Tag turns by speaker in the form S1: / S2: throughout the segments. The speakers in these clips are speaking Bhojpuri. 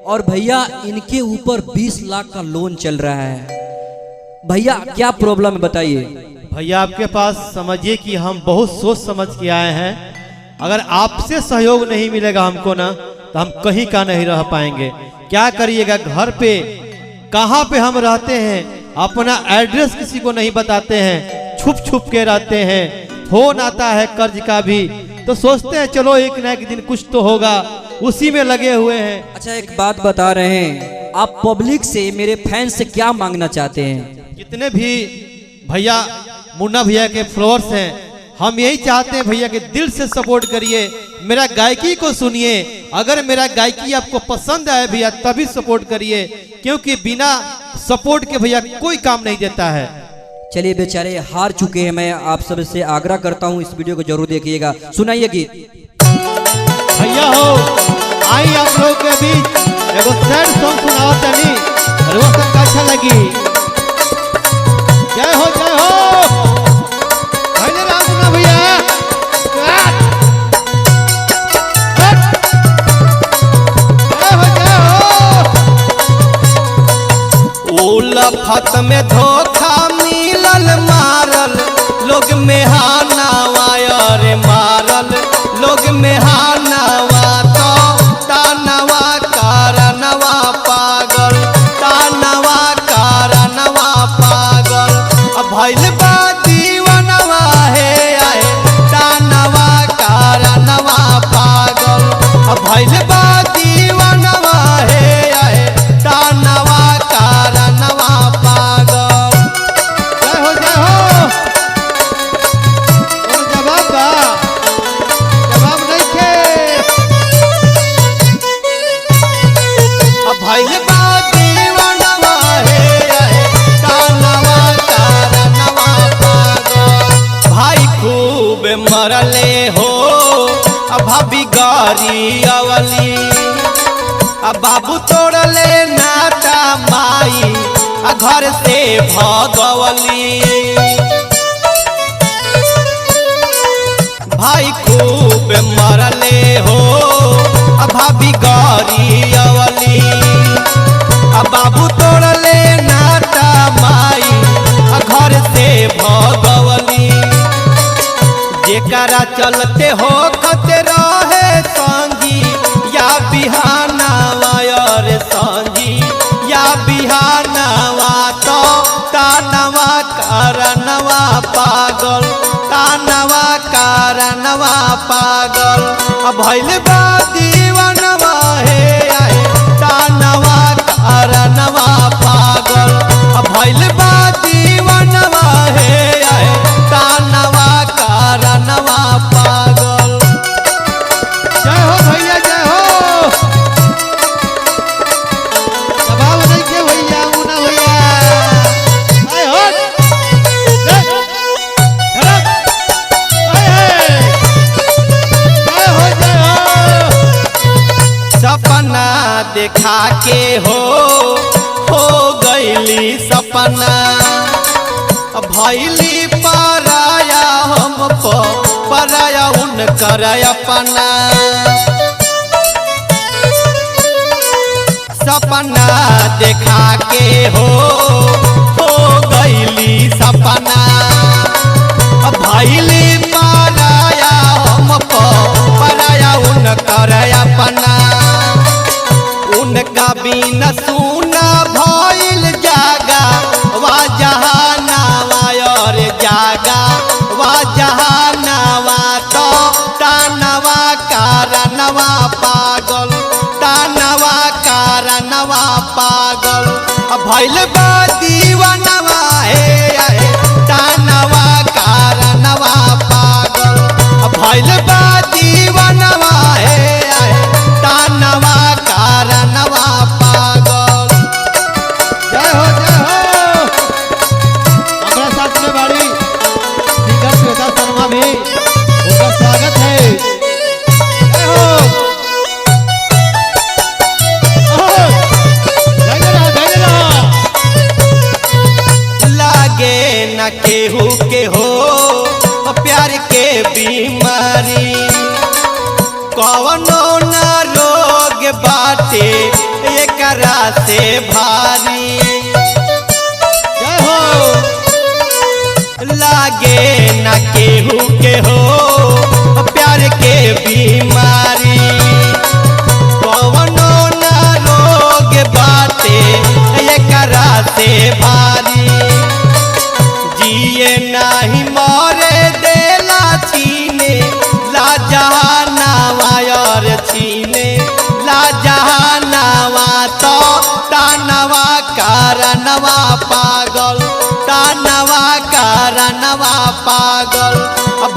S1: और भैया इनके ऊपर 20 लाख का लोन चल रहा है। भैया क्या प्रॉब्लम है बताइए।
S2: भैया आपके पास समझिए कि हम बहुत सोच समझ के आए हैं। अगर आपसे सहयोग नहीं मिलेगा हमको ना, तो हम कहीं का नहीं रह पाएंगे। क्या करिएगा, घर पे कहाँ पे हम रहते हैं, अपना एड्रेस किसी को नहीं बताते हैं, छुप छुप के रहते हैं। फोन आता है कर्ज का भी, तो सोचते हैं चलो एक ना एक दिन कुछ तो होगा, उसी में लगे हुए हैं।
S1: अच्छा एक बात बता रहे हैं, आप पब्लिक से, मेरे फैन से क्या मांगना चाहते हैं?
S2: जितने भी भैया मुन्ना भैया के फ्लोर्स हैं, हम यही चाहते हैं भैया कि दिल से सपोर्ट करिए, मेरा गायकी को सुनिए। अगर मेरा गायकी आपको पसंद आए भैया तभी सपोर्ट करिए, क्योंकि बिना सपोर्ट के भैया कोई काम नहीं देता है।
S1: चलिए बेचारे हार चुके हैं, मैं आप सबसे आग्रह करता हूं इस वीडियो को जरूर देखिएगा। सुनाइए गीत।
S2: भैया हो आई आप लोग के बीच एगो सैड सॉन्ग सुनाओ तनी, रोज तक अच्छा लगी। जय हो जय हो भैया राम मुन्ना भैया।
S3: उलफत में धोखा मिलल मारल लोग में हानावायर मारल लोग में हानावा, तो तानवा कारणवा पागल, तानवा कारणवा पागल। अब भइल बा दीवानवा है आए, तानवा कारणवा पागल। अब भइल बा दीवानवा है आए, तानवा कारणवा पागल।
S2: जय हो जय हो। और जवाब बा, जवाब नहीं थे।
S3: अब भइल बा दीवानवा है आए, तानवा कारणवा पागल। भाई खूब मरले हो, अब भाभी गारी अवली, अब बाबू तोड़ले नाटा माई, घर से भगवली। भाई खूब मरले हो, अब भाभी गारी अवली, अब बाबू तोड़ले नाटा माई, घर से भगवली। जेकरा चलते हो खते रहे संगी, या बिहानावा और संगी, या बिहानावा, तो तानवा कारणवा पागल, तानवा कारणवा पागल। अब भइल बा दीवानवा है आए, तानवा कारणवा पागल। अब भइल बा दीवानवा है आए, तानवा कारणवा पागल।
S2: जय हो भैया जय हो। जवाब नहीं के भैया मुन्ना भैया। जय हो जय हो जय हो।
S3: सपना देखा के हो गईली सपना, भैली पराया हम पराया उनकर अपना। सपना देखा के हो गईली सपना, भैली पराया हम पराया उनकर अपना। उनका बिना सुना भइल जागा वा जहानावा और जागा वा जहानावा, तो तानवा कारणवा पागल, तानवा कारणवा पागल। अब भइल बा दीवानवा है आए, तानवा कारणवा पागल। अब भइल बा दीवानवा है आए, तानवा कारणवा पागल।
S2: जय हो जय हो। हमारा साथ में बाड़ी सिंगर श्वेता शर्मा भी, उनका स्वागत है। जय हो। जय रहा।
S3: लागे न केहू के हो प्यार के बीमारी, कवनो न रोग बाटे एकरा से भारी
S2: जय हो।
S3: लागे न केहू के हो प्यार के बीमारी कवनो न रोग बाटे एकरा से भारी जिए नाही मरे देला छीने ला जहानावा और छीने ला जहानावा तो तानवा कारणवा पागल तानवा कारणवा पागल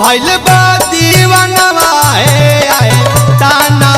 S3: भइल बा दीवानवा हे आए ताना